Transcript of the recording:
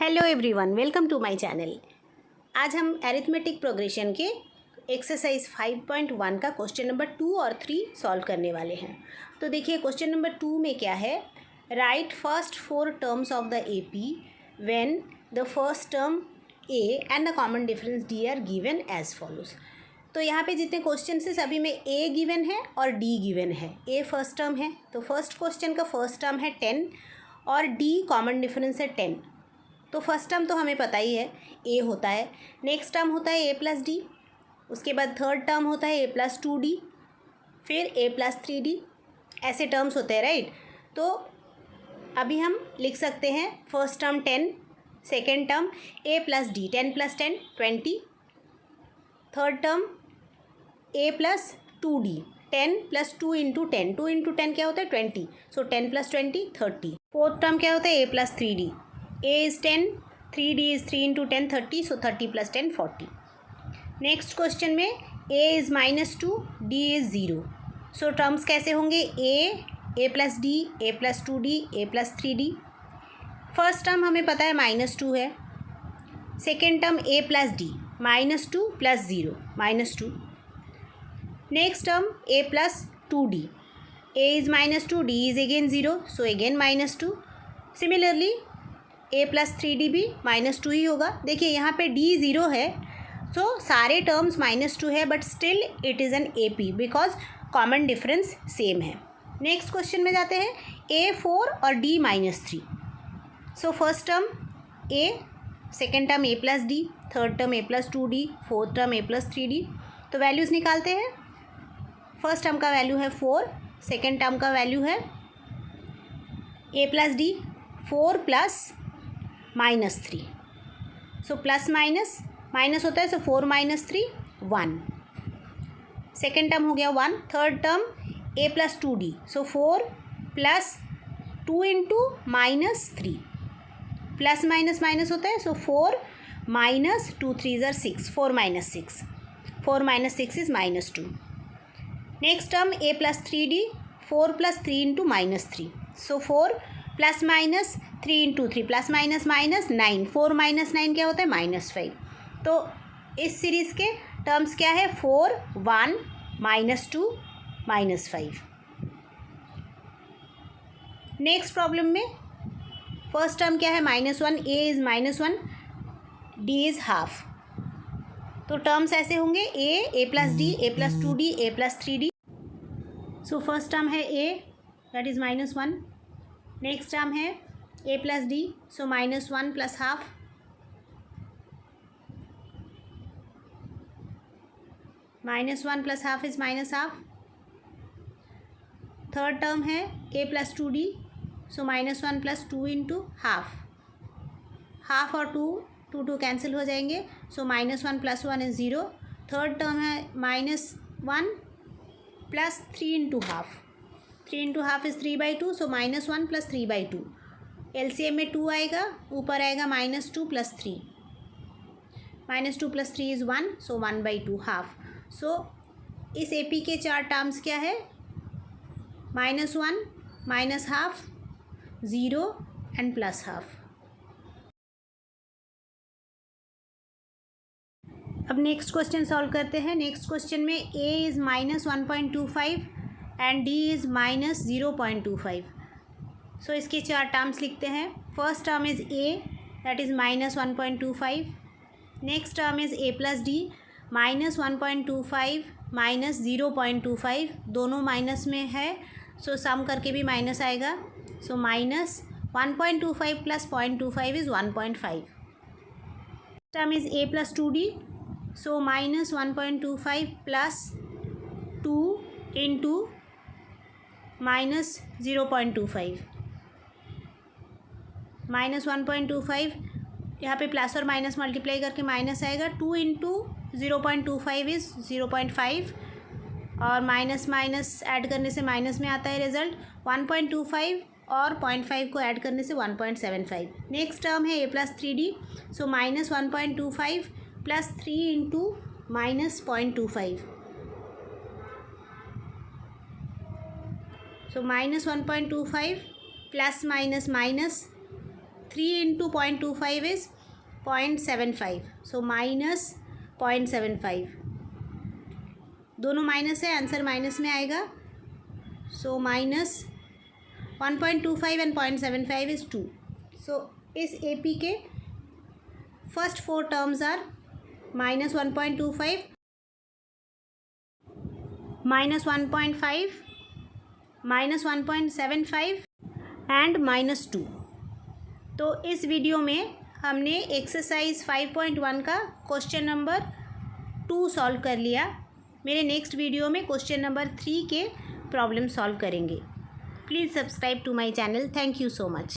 Hello everyone, welcome to my channel. आज हम arithmetic progression के एक्सरसाइज 5.1 का क्वेश्चन नंबर 2 और 3 सॉल्व करने वाले हैं। तो देखिए क्वेश्चन नंबर 2 में क्या है, write first 4 terms of the AP when the first term a and the common difference d are given as follows. तो यहाँ पे जितने क्वेश्चन है सभी में ए गिवन है और डी गिवन है। ए फर्स्ट टर्म है तो फर्स्ट क्वेश्चन का फर्स्ट टर्म है 10 और डी कॉमन डिफरेंस है 10। तो फर्स्ट टर्म तो हमें पता ही है ए होता है, नेक्स्ट टर्म होता है ए प्लस डी, उसके बाद थर्ड टर्म होता है ए प्लस 2d, फिर ए प्लस 3d, ऐसे टर्म्स होते हैं राइट। तो अभी हम लिख सकते हैं first term 10, second term A plus D 10 plus 10 20, third term A plus 2d 10 plus 2 into 10, 2 into 10 क्या होता है 20, सो 10 प्लस 20 30। फोर्थ टर्म क्या होता है ए plus 3d, a is 10, 3d is 3 into 10 30, so 30 plus 10 40। Next question में a is -2, d is 0, so terms कैसे होंगे a plus D, a plus 2d, a plus 3d। First term हमें पता है -2 है, second term a plus D -2 plus 0 -2, next term a plus 2d, a is -2, d is again 0, so again -2। Similarly A plus 3d भी -2 ही होगा। देखिए यहाँ पे d 0 है, सो सारे टर्म्स -2 है, but still it is an A P because common difference same है। Next question में जाते हैं a 4 और d -3। So first term a, second term a plus d, third term a plus 2d, fourth term a plus 3d। तो values निकालते हैं। First term का value है 4, सेकेंड टर्म का वैल्यू है a plus D 4 plus -3, so plus minus minus होता है, सो 4 - 3 1, second term हो गया 1, third term a plus 2d, so 4 plus 2 into -3, plus minus minus होता है, सो 4 माइनस 2 3 ज़र 6, 4 - 6, 4 - 6 is -2। Next term a plus 3d 4 plus 3 into -3, so 4 plus minus 3 into 3 plus minus minus 9, 4 - 9 क्या होता है -5। तो इस सीरीज़ के टर्म्स क्या है 4 1 -2 -5। नेक्स्ट प्रॉब्लम में फर्स्ट टर्म क्या है -1, a is -1, d is half. तो टर्म्स ऐसे होंगे a plus D, a plus 2d, a plus 3d। So first term है a that is -1, next term है a plus D, so -1 plus half, -1 plus half is -half. Third term है a plus 2d, so -1 plus 2 into half, half और 2 cancel हो जाएंगे, so -1 plus 1 is 0। Third term है -1 plus 3 into half, 3 into half is 3/2, so -1 plus 3/2। LCM में 2 आएगा, ऊपर आएगा -2 plus 3, -2 plus 3 is 1, so 1/2 half. So इस एपी के 4 टर्म्स क्या है -1 minus half 0 and plus half. अब नेक्स्ट क्वेश्चन सॉल्व करते हैं। नेक्स्ट क्वेश्चन में a is -1.25 and d is -0.25। सो इसके 4 टर्म्स लिखते हैं। First term is a that is -1.25, next term is a plus D -1.25 -0.25, दोनों माइनस में है, सो सम करके भी माइनस आएगा, सो -1.25 plus 0.25 is 1.5। Term is a plus 2d, so -1.25 plus 2 into -0.25, -1.25 यहाँ पे प्लस और माइनस मल्टीप्लाई करके माइनस आएगा, 2 इंटू 0.25 इज़ 0.5 और माइनस माइनस ऐड करने से माइनस में आता है रिजल्ट, 1.25 और 0.5 को ऐड करने से 1.75। नेक्स्ट टर्म है a plus 3d, so -1.25 plus 3 into -0.25, so -1.25 plus minus minus 3 into 0.25 is 0.75, so minus 0.75, दोनों माइनस है, आंसर माइनस में आएगा। So minus 1.25 and 0.75 is 2। So इस ए पी के first 4 terms are minus 1.25, minus 1.5, minus 1.75 and minus 2। तो इस video में हमने एक्सरसाइज 5.1 का क्वेश्चन नंबर 2 सॉल्व कर लिया। मेरे नेक्स्ट वीडियो में क्वेश्चन नंबर 3 के प्रॉब्लम सॉल्व करेंगे। Please subscribe to my channel. Thank you so much.